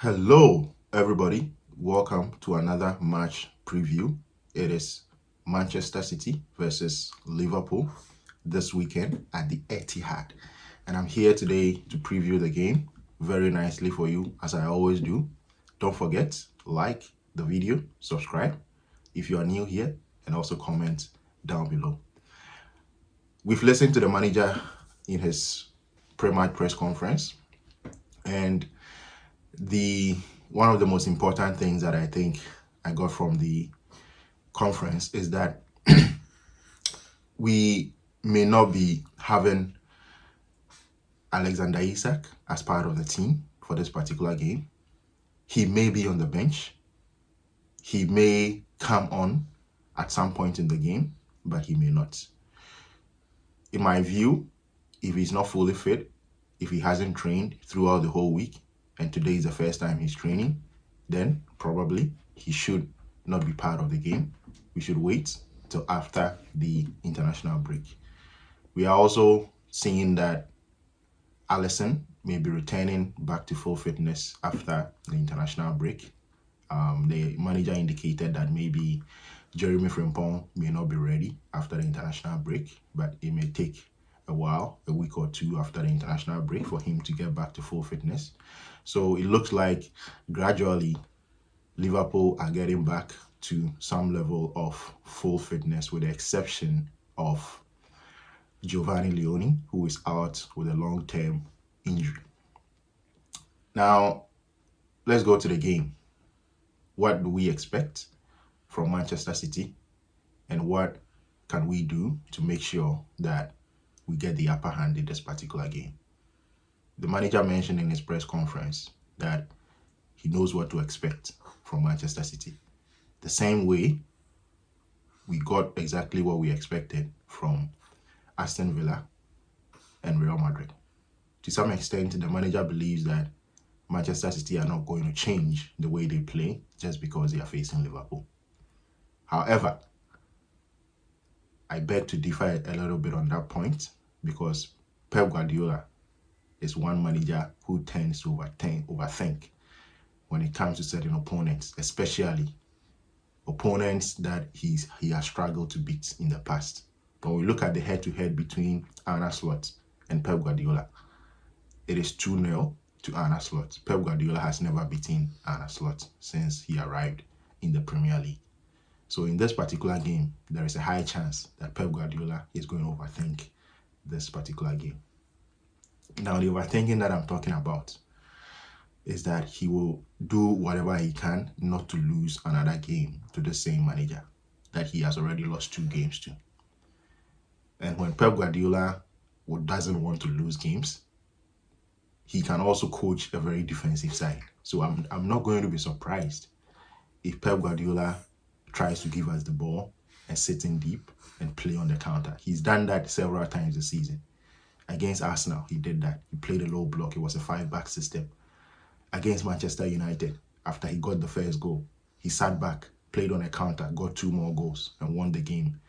Hello, everybody. Welcome to another match preview. It is Manchester City versus Liverpool this weekend at the Etihad. And I'm here today to preview the game very nicely for you, as I always do. Don't forget, like the video, subscribe if you are new here, and also comment down below. We've listened to the manager in his pre-match press conference, and one of the most important things that I think I got from the conference is that we may not be having Alexander Isak as part of the team for this particular game. He may be on the bench. He may come on at some point in the game, but he may not. In my view, if he's not fully fit, if he hasn't trained throughout the whole week, and today is the first time he's training, then probably he should not be part of the game. We should wait till after the international break. We are also seeing that Alisson may be returning back to full fitness after the international break. The manager indicated that maybe Jeremy Frimpong may not be ready after the international break, but it may take a while, a week or two after the international break, for him to get back to full fitness. So it looks like gradually Liverpool are getting back to some level of full fitness, with the exception of Giovanni Leoni, who is out with a long-term injury. Now, let's go to the game. What do we expect from Manchester City, and what can we do to make sure that we get the upper hand in this particular game? The manager mentioned in his press conference that he knows what to expect from Manchester City. The same way we got exactly what we expected from Aston Villa and Real Madrid. To some extent, the manager believes that Manchester City are not going to change the way they play just because they are facing Liverpool. However, I beg to differ a little bit on that point, because Pep Guardiola is one manager who tends to overthink when it comes to certain opponents, especially opponents that he has struggled to beat in the past. But when we look at the head-to-head between Arne Slot and Pep Guardiola, it is 2-0 to Arne Slot. Pep Guardiola has never beaten Arne Slot since he arrived in the Premier League. So in this particular game, there is a high chance that Pep Guardiola is going to overthink this particular game. Now, the overthinking that I'm talking about is that he will do whatever he can not to lose another game to the same manager that he has already lost 2 games to. And when Pep Guardiola doesn't want to lose games, he can also coach a very defensive side. So I'm not going to be surprised if Pep Guardiola tries to give us the ball and sit in deep and play on the counter. He's done that several times this season. Against Arsenal, he did that. He played a low block. It was a 5-back system. Against Manchester United, after he got the first goal, he sat back, played on a counter, got 2 more goals, and won the game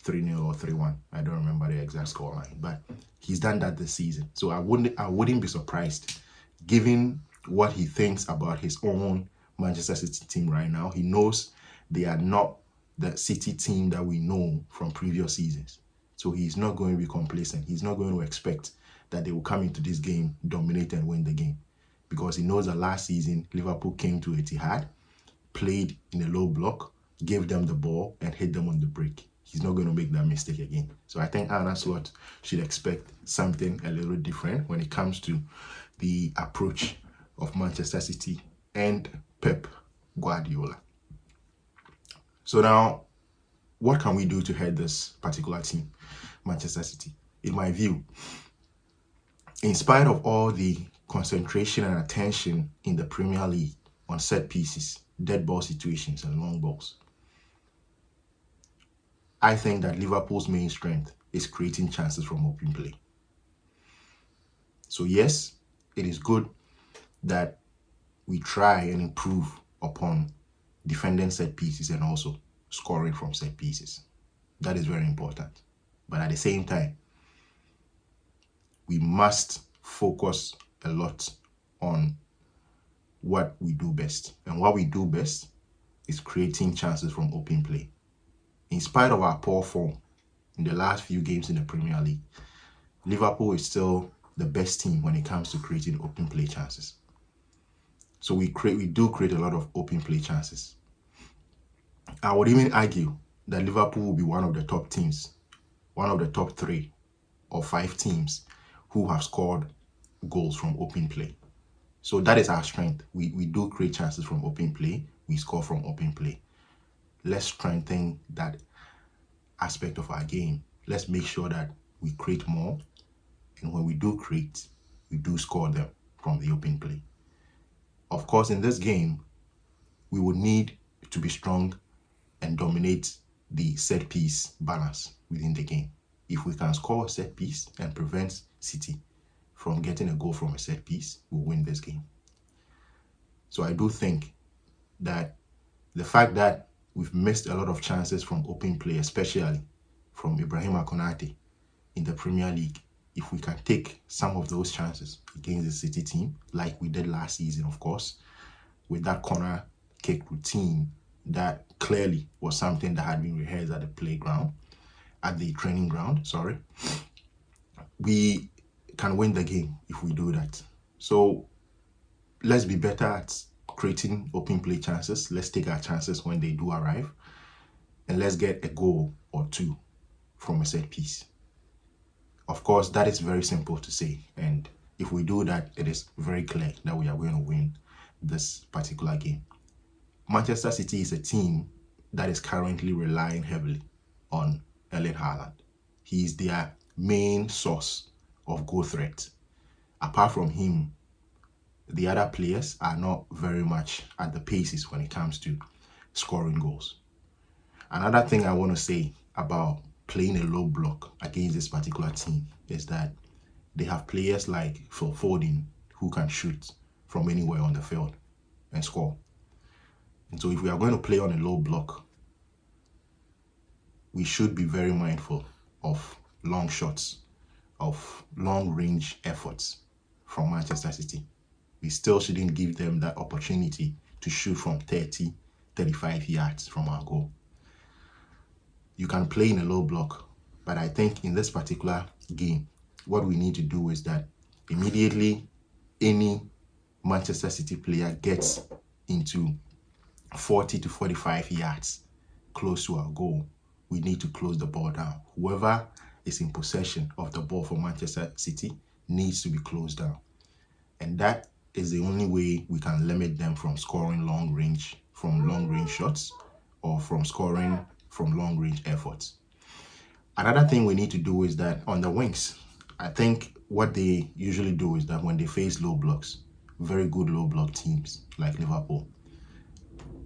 3-0 or 3-1. I don't remember the exact scoreline, but he's done that this season. So I wouldn't be surprised, given what he thinks about his own Manchester City team right now. He knows they are not the City team that we know from previous seasons. So he's not going to be complacent. He's not going to expect that they will come into this game, dominate and win the game. Because he knows that last season, Liverpool came to Etihad, played in a low block, gave them the ball and hit them on the break. He's not going to make that mistake again. So I think Arne Slot should expect something a little different when it comes to the approach of Manchester City and Pep Guardiola. So now, what can we do to head this particular team, Manchester City? In my view, in spite of all the concentration and attention in the Premier League on set pieces, dead ball situations and long balls, I think that Liverpool's main strength is creating chances from open play. So yes, it is good that we try and improve upon defending set pieces and also scoring from set pieces. That is very important. But at the same time, we must focus a lot on what we do best. And what we do best is creating chances from open play. In spite of our poor form in the last few games in the Premier League, Liverpool is still the best team when it comes to creating open play chances. So we do create a lot of open play chances. I would even argue that Liverpool will be one of the top teams, one of the top 3 or 5 teams who have scored goals from open play. So that is our strength. We do create chances from open play. We score from open play. Let's strengthen that aspect of our game. Let's make sure that we create more. And when we do create, we do score them from the open play. Of course, in this game, we would need to be strong and dominate the set piece balance within the game. If we can score a set piece and prevent City from getting a goal from a set piece, we'll win this game. So I do think that the fact that we've missed a lot of chances from open play, especially from Ibrahima Konate in the Premier League, if we can take some of those chances against the City team, like we did last season, of course, with that corner kick routine, that clearly was something that had been rehearsed at the playground, at the training ground, sorry, we can win the game if we do that. So let's be better at creating open play chances. Let's take our chances when they do arrive, and let's get a goal or 2 from a set piece. Of course, that is very simple to say, and if we do that, it is very clear that we are going to win this particular game. Manchester City is a team that is currently relying heavily on Erling Haaland. He is their main source of goal threat. Apart from him, the other players are not very much at the paces when it comes to scoring goals. Another thing I want to say about playing a low block against this particular team is that they have players like Phil Foden who can shoot from anywhere on the field and score. And so if we are going to play on a low block, we should be very mindful of long shots, of long range efforts from Manchester City. We still shouldn't give them that opportunity to shoot from 30, 35 yards from our goal. You can play in a low block, but I think in this particular game, what we need to do is that immediately any Manchester City player gets into 40 to 45 yards close to our goal, we need to close the ball down. Whoever is in possession of the ball for Manchester City needs to be closed down. And that is the only way we can limit them from scoring long range shots or from scoring from long range efforts. Another thing we need to do is that on the wings, I think what they usually do is that when they face low blocks, very good low block teams like Liverpool,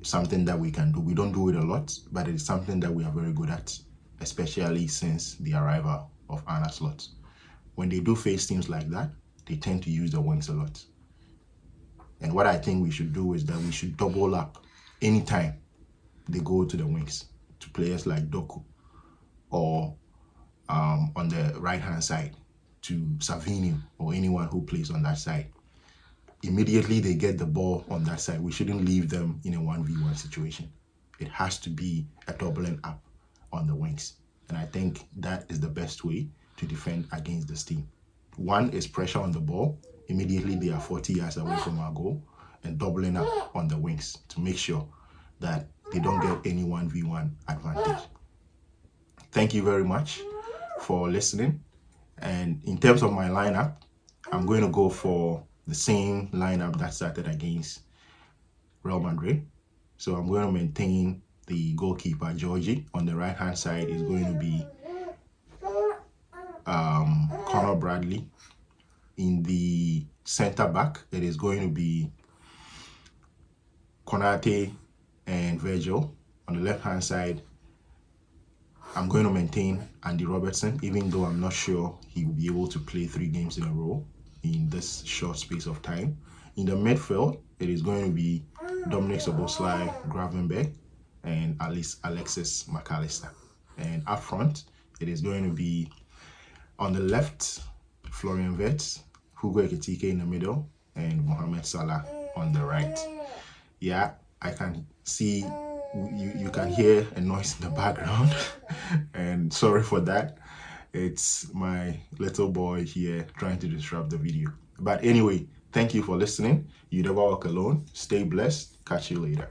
something that we can do. We don't do it a lot, but it is something that we are very good at, especially since the arrival of Arne Slot. When they do face teams like that, they tend to use the wings a lot. And what I think we should do is that we should double up anytime they go to the wings, to players like Doku, or on the right-hand side to Savinho or anyone who plays on that side. Immediately they get the ball on that side, we shouldn't leave them in a 1v1 situation. It has to be a doubling up on the wings. And I think that is the best way to defend against this team. One is pressure on the ball. Immediately they are 40 yards away from our goal, and doubling up on the wings to make sure that they don't get any 1v1 advantage. Thank you very much for listening. And in terms of my lineup, I'm going to go for the same lineup that started against Real Madrid. So I'm going to maintain the goalkeeper, Georgie. On the right-hand side is going to be Conor Bradley. In the center back, it is going to be Konate and Virgil. On the left-hand side, I'm going to maintain Andy Robertson, even though I'm not sure he will be able to play 3 games in a row in this short space of time. In the midfield, it is going to be Dominic Szoboszlai, Gravenberch, and Alexis McAllister. And up front, it is going to be on the left, Florian Wirtz, Hugo Ekitike in the middle, and Mohamed Salah on the right. Yeah, I can see, you can hear a noise in the background and sorry for that. It's my little boy here trying to disrupt the video. But anyway, thank you for listening. You never walk alone. Stay blessed. Catch you later.